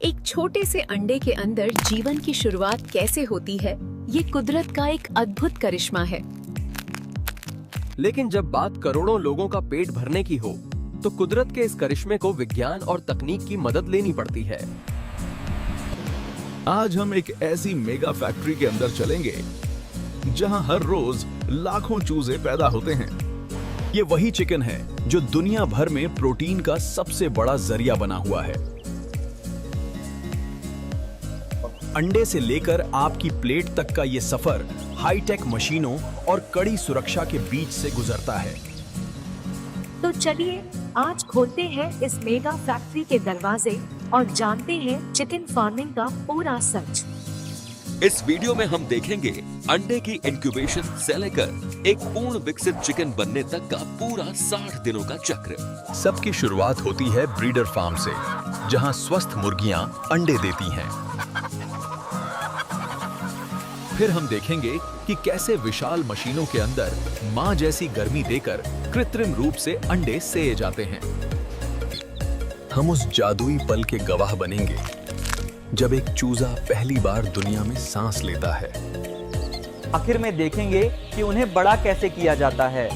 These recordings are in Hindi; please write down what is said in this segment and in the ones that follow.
एक छोटे से अंडे के अंदर जीवन की शुरुआत कैसे होती है, ये कुदरत का एक अद्भुत करिश्मा है। लेकिन जब बात करोड़ों लोगों का पेट भरने की हो, तो कुदरत के इस करिश्मे को विज्ञान और तकनीक की मदद लेनी पड़ती है। आज हम एक ऐसी मेगा फैक्ट्री के अंदर चलेंगे जहां हर रोज लाखों चूजे पैदा होते हैं। ये वही चिकन है जो दुनिया भर में प्रोटीन का सबसे बड़ा जरिया बना हुआ है। अंडे से लेकर आपकी प्लेट तक का ये सफर हाईटेक मशीनों और कड़ी सुरक्षा के बीच से गुजरता है। तो चलिए आज खोलते हैं इस मेगा फैक्ट्री के दरवाजे और जानते हैं चिकन फार्मिंग का पूरा सच। इस वीडियो में हम देखेंगे अंडे की इंक्यूबेशन से लेकर एक पूर्ण विकसित चिकन बनने तक का पूरा 60 दिनों का चक्र। सबकी शुरुआत होती है ब्रीडर फार्म से, जहां स्वस्थ मुर्गियां अंडे देती हैं। फिर हम देखेंगे कि कैसे विशाल मशीनों के अंदर मां जैसी गर्मी देकर कृत्रिम रूप से अंडे सेए जाते हैं। हम उस जादुई पल के गवाह बनेंगे जब एक चूजा पहली बार दुनिया में सांस लेता है। आखिर में देखेंगे कि उन्हें बड़ा कैसे किया जाता है।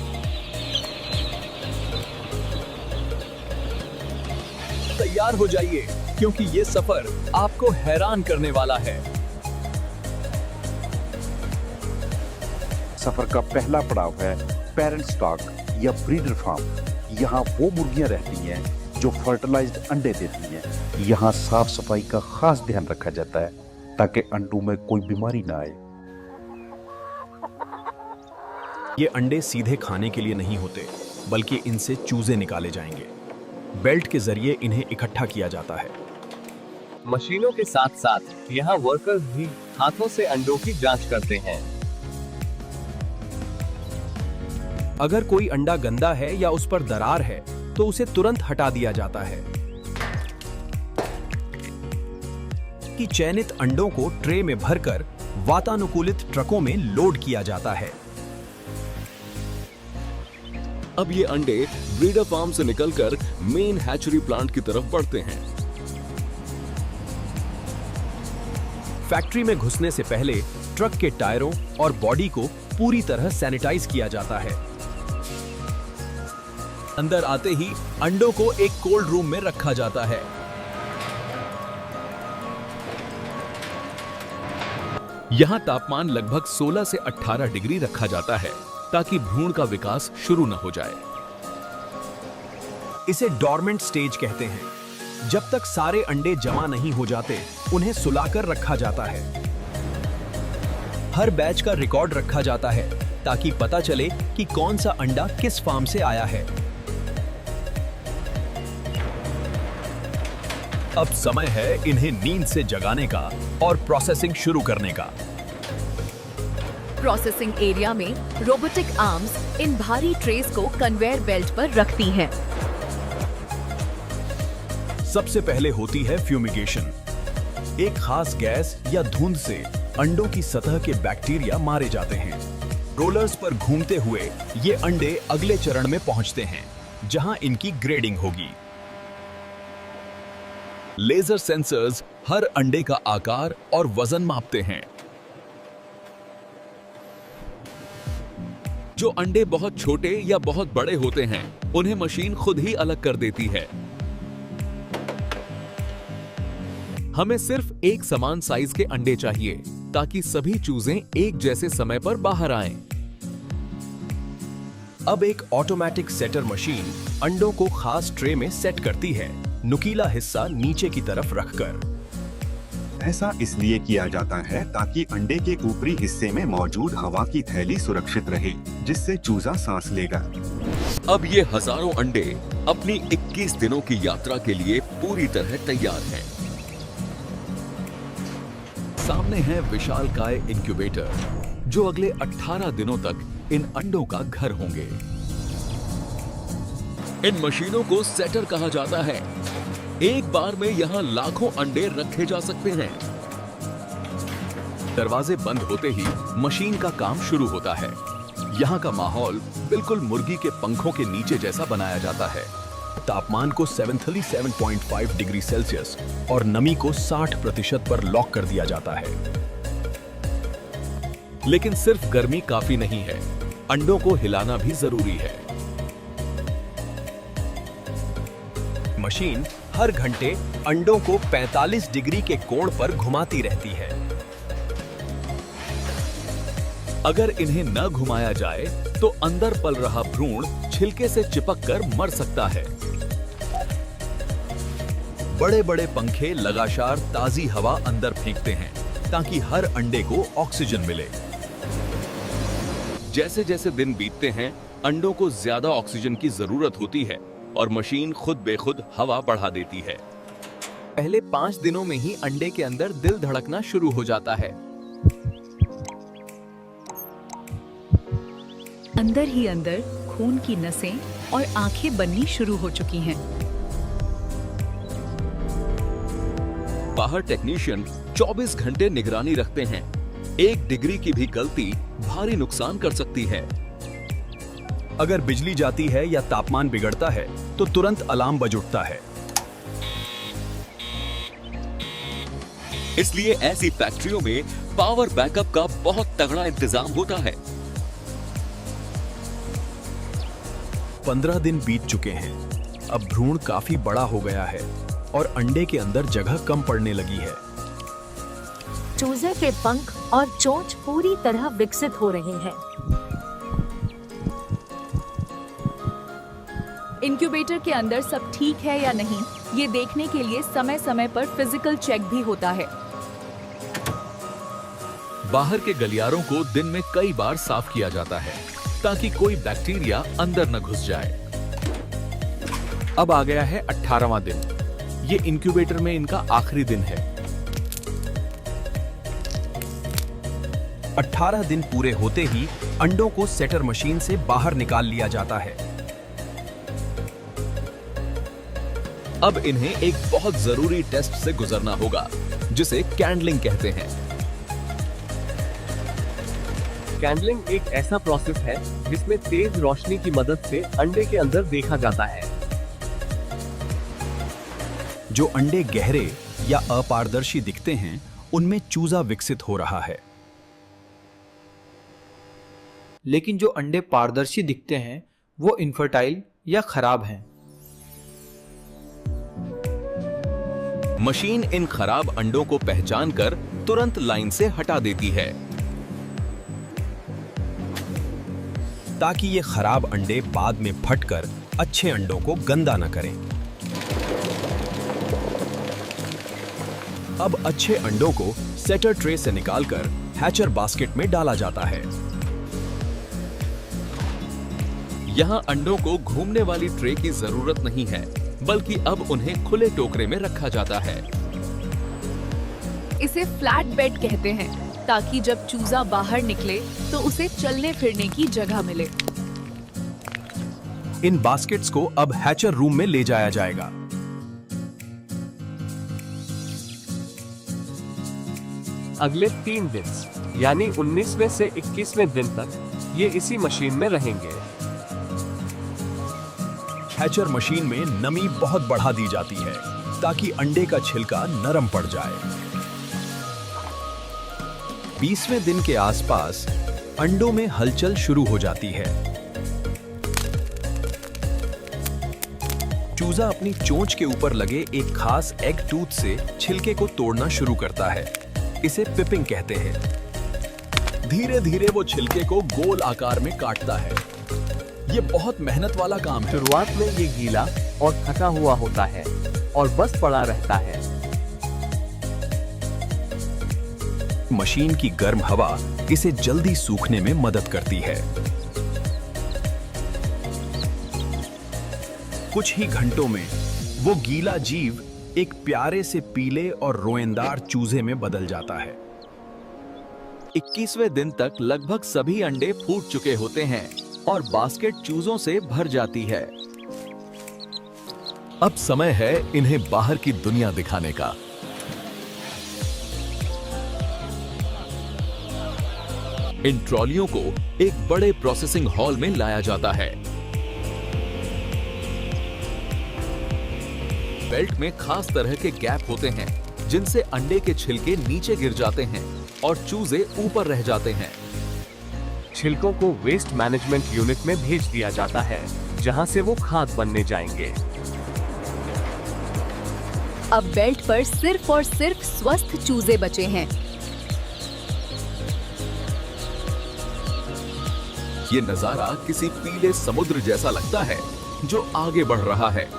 तैयार हो जाइए, क्योंकि ये सफर आपको हैरान करने वाला है। सफर का पहला पड़ाव है पेरेंट स्टॉक या ब्रीडर फार्म। यहाँ वो मुर्गियां रहती हैं जो फर्टिलाइज्ड अंडे देती हैं। यहाँ साफ सफाई का खास ध्यान रखा जाता है ताकि अंडों में कोई बीमारी ना आए। ये अंडे सीधे खाने के लिए नहीं होते, बल्कि इनसे चूजे निकाले जाएंगे। बेल्ट के जरिए इन्हें इकट्ठा किया जाता है। मशीनों के साथ साथ यहाँ वर्कर्स भी हाथों से अंडों की जांच करते हैं। अगर कोई अंडा गंदा है या उस पर दरार है, तो उसे तुरंत हटा दिया जाता है। कि चयनित अंडों को ट्रे में भरकर वातानुकूलित ट्रकों में लोड किया जाता है। अब ये अंडे ब्रीडर फार्म से निकलकर मेन हैचरी प्लांट की तरफ बढ़ते हैं। फैक्ट्री में घुसने से पहले ट्रक के टायरों और बॉडी को पूरी तरह सैनिटाइज किया जाता है। अंदर आते ही अंडों को एक कोल्ड रूम में रखा जाता है। यहां तापमान लगभग 16 से 18 डिग्री रखा जाता है ताकि भ्रूण का विकास शुरू न हो जाए। इसे डॉर्मेंट स्टेज कहते हैं। जब तक सारे अंडे जमा नहीं हो जाते, उन्हें सुलाकर रखा जाता है। हर बैच का रिकॉर्ड रखा जाता है ताकि पता चले कि कौन सा अंडा किस फार्म से आया है। अब समय है इन्हें नींद से जगाने का और प्रोसेसिंग शुरू करने का। प्रोसेसिंग एरिया में रोबोटिक आर्म्स इन भारी ट्रेस को कन्वेयर बेल्ट पर रखती हैं। सबसे पहले होती है फ्यूमिगेशन। एक खास गैस या धुंध से अंडों की सतह के बैक्टीरिया मारे जाते हैं। रोलर्स पर घूमते हुए ये अंडे अगले चरण में पहुंचते हैं, जहां इनकी ग्रेडिंग होगी। लेजर सेंसर्स हर अंडे का आकार और वजन मापते हैं। जो अंडे बहुत छोटे या बहुत बड़े होते हैं, उन्हें मशीन खुद ही अलग कर देती है। हमें सिर्फ एक समान साइज के अंडे चाहिए ताकि सभी चूजें एक जैसे समय पर बाहर आएं। अब एक ऑटोमेटिक सेटर मशीन अंडों को खास ट्रे में सेट करती है, नुकीला हिस्सा नीचे की तरफ रखकर। ऐसा इसलिए किया जाता है ताकि अंडे के ऊपरी हिस्से में मौजूद हवा की थैली सुरक्षित रहे, जिससे चूजा सांस लेगा। अब ये हजारों अंडे अपनी 21 दिनों की यात्रा के लिए पूरी तरह तैयार हैं। सामने है विशालकाय इंक्यूबेटर, जो अगले 18 दिनों तक इन अंडों का घर होंगे। इन मशीनों को सेटर कहा जाता है। एक बार में यहाँ लाखों अंडे रखे जा सकते हैं। दरवाजे बंद होते ही मशीन का काम शुरू होता है। यहाँ का माहौल बिल्कुल मुर्गी के पंखों के नीचे जैसा बनाया जाता है। तापमान को 737.5 डिग्री सेल्सियस और नमी को 60% पर लॉक कर दिया जाता है। लेकिन सिर्फ गर्मी काफी नहीं है, अंडों को हिलाना भी जरूरी है। मशीन हर घंटे अंडों को 45 डिग्री के कोण पर घुमाती रहती है। अगर इन्हें न घुमाया जाए तो अंदर पल रहा भ्रूण छिलके से चिपककर मर सकता है। बड़े बड़े पंखे लगातार ताजी हवा अंदर फेंकते हैं ताकि हर अंडे को ऑक्सीजन मिले। जैसे जैसे दिन बीतते हैं, अंडों को ज्यादा ऑक्सीजन की जरूरत होती है और मशीन खुद बेखुद हवा बढ़ा देती है। पहले 5 दिनों में ही अंडे के अंदर दिल धड़कना शुरू हो जाता है। अंदर ही अंदर खून की नसें और आंखें बननी शुरू हो चुकी हैं। बाहर टेक्नीशियन 24 घंटे निगरानी रखते हैं। 1 डिग्री की भी गलती भारी नुकसान कर सकती है। अगर बिजली जाती है या तापमान बिगड़ता है तो तुरंत अलार्म बज उठता है। इसलिए ऐसी फैक्ट्रियों में पावर बैकअप का बहुत तगड़ा इंतजाम होता है। 15 दिन बीत चुके हैं। अब भ्रूण काफी बड़ा हो गया है और अंडे के अंदर जगह कम पड़ने लगी है। चूजे के पंख और चोंच पूरी तरह विकसित हो रहे हैं। इंक्यूबेटर के अंदर सब ठीक है या नहीं, ये देखने के लिए समय समय पर फिजिकल चेक भी होता है। बाहर के गलियारों को दिन में कई बार साफ किया जाता है ताकि कोई बैक्टीरिया अंदर न घुस जाए। अब आ गया है 18वां दिन। ये इंक्यूबेटर में इनका आखिरी दिन है। 18 दिन पूरे होते ही अंडों को सेटर मशीन से बाहर निकाल लिया जाता है। अब इन्हें एक बहुत जरूरी टेस्ट से गुजरना होगा, जिसे कैंडलिंग कहते हैं। कैंडलिंग एक ऐसा प्रोसेस है जिसमें तेज रोशनी की मदद से अंडे के अंदर देखा जाता है। जो अंडे गहरे या अपारदर्शी दिखते हैं, उनमें चूजा विकसित हो रहा है। लेकिन जो अंडे पारदर्शी दिखते हैं वो इनफर्टाइल या खराब हैं। मशीन इन खराब अंडों को पहचानकर तुरंत लाइन से हटा देती है ताकि ये खराब अंडे बाद में फटकर अच्छे अंडों को गंदा न करें। अब अच्छे अंडों को सेटर ट्रे से निकालकर हैचर बास्केट में डाला जाता है। यहाँ अंडों को घूमने वाली ट्रे की जरूरत नहीं है, बल्कि अब उन्हें खुले टोकरे में रखा जाता है। इसे फ्लैट बेड कहते हैं ताकि जब चूजा बाहर निकले तो उसे चलने फिरने की जगह मिले। इन बास्केट्स को अब हैचर रूम में ले जाया जाएगा। अगले 3 दिन यानी 19वें से 21वें दिन तक ये इसी मशीन में रहेंगे। हैचर मशीन में नमी बहुत बढ़ा दी जाती है ताकि अंडे का छिलका नरम पड़ जाए। 20वें दिन के आसपास अंडों में हलचल शुरू हो जाती है। चूजा अपनी चोंच के ऊपर लगे एक खास एग टूथ से छिलके को तोड़ना शुरू करता है। इसे पिपिंग कहते हैं। धीरे धीरे वो छिलके को गोल आकार में काटता है। ये बहुत मेहनत वाला काम है। शुरुआत में ये गीला और थका हुआ होता है और बस पड़ा रहता है। मशीन की गर्म हवा इसे जल्दी सूखने में मदद करती है। कुछ ही घंटों में वो गीला जीव एक प्यारे से पीले और रोएंदार चूजे में बदल जाता है। 21वें दिन तक लगभग सभी अंडे फूट चुके होते हैं और बास्केट चूजों से भर जाती है। अब समय है इन्हें बाहर की दुनिया दिखाने का। इन ट्रॉलियों को एक बड़े प्रोसेसिंग हॉल में लाया जाता है। बेल्ट में खास तरह के गैप होते हैं जिनसे अंडे के छिलके नीचे गिर जाते हैं और चूजे ऊपर रह जाते हैं। छिलकों को वेस्ट मैनेजमेंट यूनिट में भेज दिया जाता है, जहां से वो खाद बनने जाएंगे। अब बेल्ट पर सिर्फ और सिर्फ स्वस्थ चूजे बचे हैं। ये नजारा किसी पीले समुद्र जैसा लगता है जो आगे बढ़ रहा है।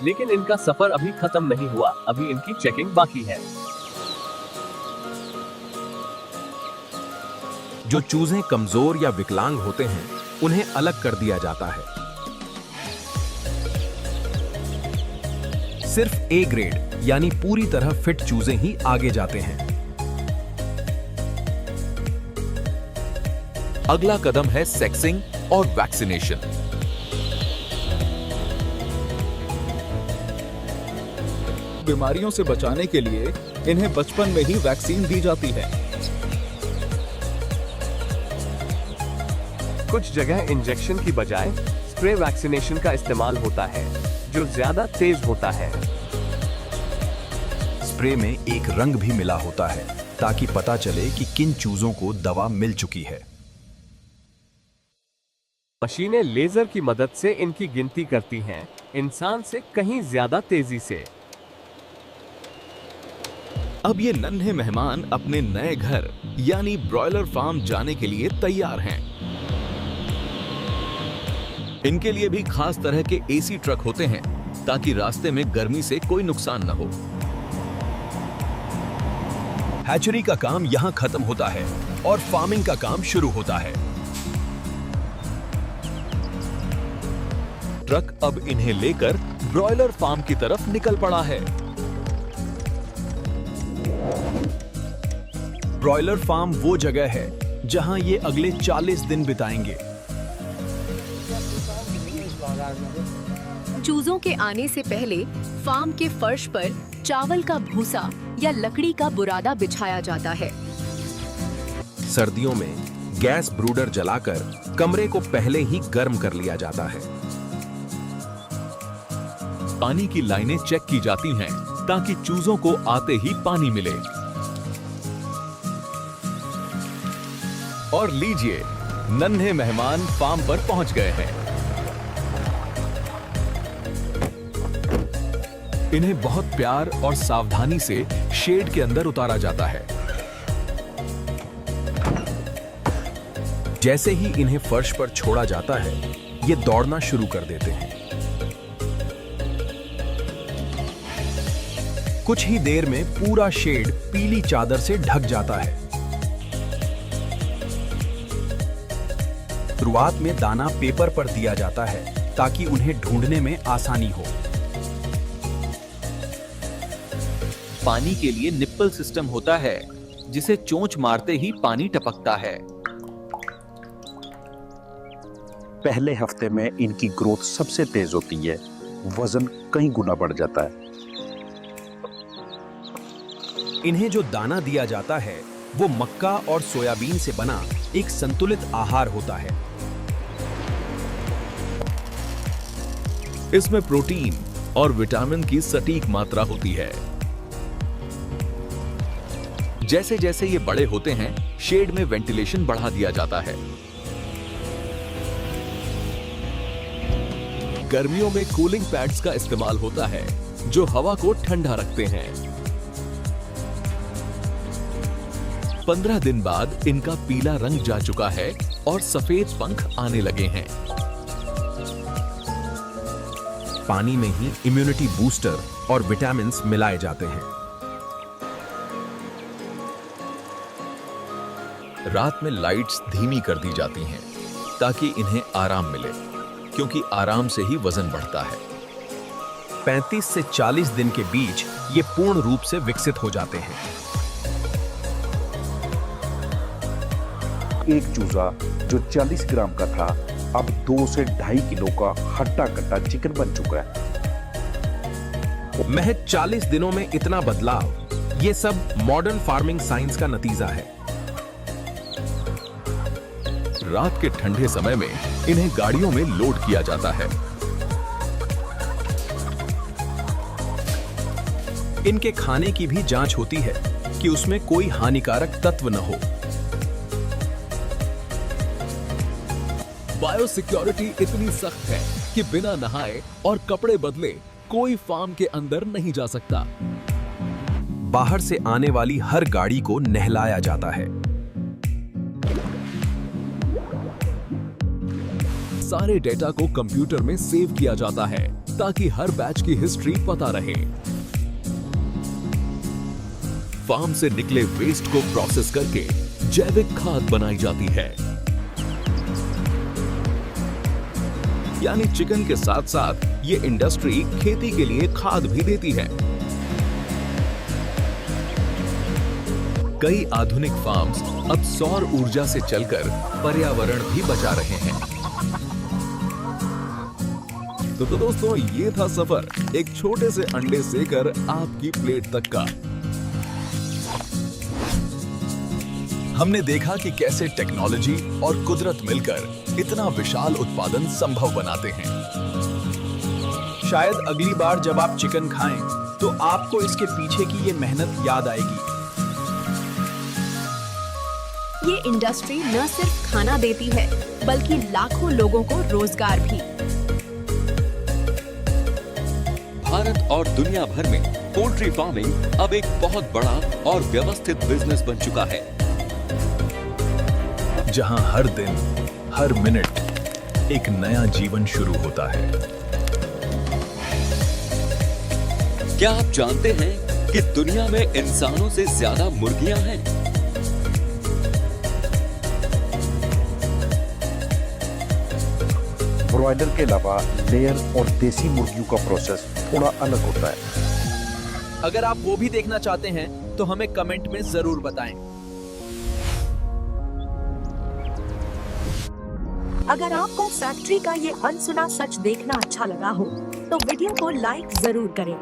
लेकिन इनका सफर अभी खत्म नहीं हुआ, अभी इनकी चेकिंग बाकी है। जो चूजे कमजोर या विकलांग होते हैं उन्हें अलग कर दिया जाता है। सिर्फ ए ग्रेड यानी पूरी तरह फिट चूजे ही आगे जाते हैं। अगला कदम है सेक्सिंग और वैक्सीनेशन। बीमारियों से बचाने के लिए इन्हें बचपन में ही वैक्सीन दी जाती है। कुछ जगह इंजेक्शन की बजाय स्प्रे वैक्सीनेशन का इस्तेमाल होता है, जो ज्यादा तेज होता है। स्प्रे में एक रंग भी मिला होता है ताकि पता चले कि किन चूजों को दवा मिल चुकी है। मशीनें लेजर की मदद से इनकी गिनती करती हैं, इंसान से कहीं ज्यादा तेजी से। अब ये नन्हे मेहमान अपने नए घर यानी ब्रॉयलर फार्म जाने के लिए तैयार हैं। इनके लिए भी खास तरह के एसी ट्रक होते हैं ताकि रास्ते में गर्मी से कोई नुकसान न हो। हैचरी का काम यहां खत्म होता है और फार्मिंग का काम शुरू होता है। ट्रक अब इन्हें लेकर ब्रॉयलर फार्म की तरफ निकल पड़ा है। ब्रॉयलर फार्म वो जगह है जहां ये अगले 40 दिन बिताएंगे। चूजों के आने से पहले फार्म के फर्श पर चावल का भूसा या लकड़ी का बुरादा बिछाया जाता है। सर्दियों में गैस ब्रूडर जलाकर कमरे को पहले ही गर्म कर लिया जाता है। पानी की लाइनें चेक की जाती हैं ताकि चूजों को आते ही पानी मिले। और लीजिए, नन्हे मेहमान फार्म पर पहुंच गए हैं। इन्हें बहुत प्यार और सावधानी से शेड के अंदर उतारा जाता है। जैसे ही इन्हें फर्श पर छोड़ा जाता है, ये दौड़ना शुरू कर देते हैं। कुछ ही देर में पूरा शेड पीली चादर से ढक जाता है। शुरुआत में दाना पेपर पर दिया जाता है ताकि उन्हें ढूंढने में आसानी हो। पानी के लिए निप्पल सिस्टम होता है जिसे चोंच मारते ही पानी टपकता है। पहले हफ्ते में इनकी ग्रोथ सबसे तेज होती है, वजन कई गुना बढ़ जाता है। इन्हें जो दाना दिया जाता है वो मक्का और सोयाबीन से बना एक संतुलित आहार होता है। इसमें प्रोटीन और विटामिन की सटीक मात्रा होती है। जैसे जैसे ये बड़े होते हैं, शेड में वेंटिलेशन बढ़ा दिया जाता है। गर्मियों में कूलिंग पैड्स का इस्तेमाल होता है जो हवा को ठंडा रखते हैं। 15 दिन बाद इनका पीला रंग जा चुका है और सफेद पंख आने लगे हैं। पानी में ही इम्यूनिटी बूस्टर और विटामिन मिलाए जाते हैं। रात में लाइट्स धीमी कर दी जाती हैं ताकि इन्हें आराम मिले, क्योंकि आराम से ही वजन बढ़ता है। 35 से 40 दिन के बीच ये पूर्ण रूप से विकसित हो जाते हैं। एक चूजा जो 40 ग्राम का था अब 2 से 2.5 किलो का हट्टा कट्टा चिकन बन चुका है। महज 40 दिनों में इतना बदलाव, ये सब मॉडर्न फार्मिंग साइंस का नतीजा है। रात के ठंडे समय में इन्हें गाड़ियों में लोड किया जाता है इनके खाने की भी जांच होती है कि उसमें कोई हानिकारक तत्व न हो। बायोसिक्योरिटी इतनी सख्त है कि बिना नहाए और कपड़े बदले कोई फार्म के अंदर नहीं जा सकता। बाहर से आने वाली हर गाड़ी को नहलाया जाता है। सारे डेटा को कंप्यूटर में सेव किया जाता है ताकि हर बैच की हिस्ट्री पता रहे। फार्म से निकले वेस्ट को प्रोसेस करके जैविक खाद बनाई जाती है। यानी चिकन के साथ साथ ये इंडस्ट्री खेती के लिए खाद भी देती है। कई आधुनिक फार्म्स अब सौर ऊर्जा से चलकर पर्यावरण भी बचा रहे हैं। तो दोस्तों, ये था सफर एक छोटे से अंडे सेकर आपकी प्लेट तक का। हमने देखा कि कैसे टेक्नोलॉजी और कुदरत मिलकर इतना विशाल उत्पादन संभव बनाते हैं। शायद अगली बार जब आप चिकन खाएं तो आपको इसके पीछे की ये मेहनत याद आएगी। ये इंडस्ट्री न सिर्फ खाना देती है बल्कि लाखों लोगों को रोजगार भी। भारत और दुनिया भर में पोल्ट्री फार्मिंग अब एक बहुत बड़ा और व्यवस्थित बिजनेस बन चुका है, जहां हर दिन, हर मिनट एक नया जीवन शुरू होता है। क्या आप जानते हैं कि दुनिया में इंसानों से ज्यादा मुर्गियां हैं? ब्रॉयलर के अलावा लेयर और देसी मुर्गियों का प्रोसेस थोड़ा अलग होता है। अगर आप वो भी देखना चाहते हैं तो हमें कमेंट में जरूर बताएं। अगर आपको फैक्ट्री का ये अनसुना सच देखना अच्छा लगा हो तो वीडियो को लाइक जरूर करें।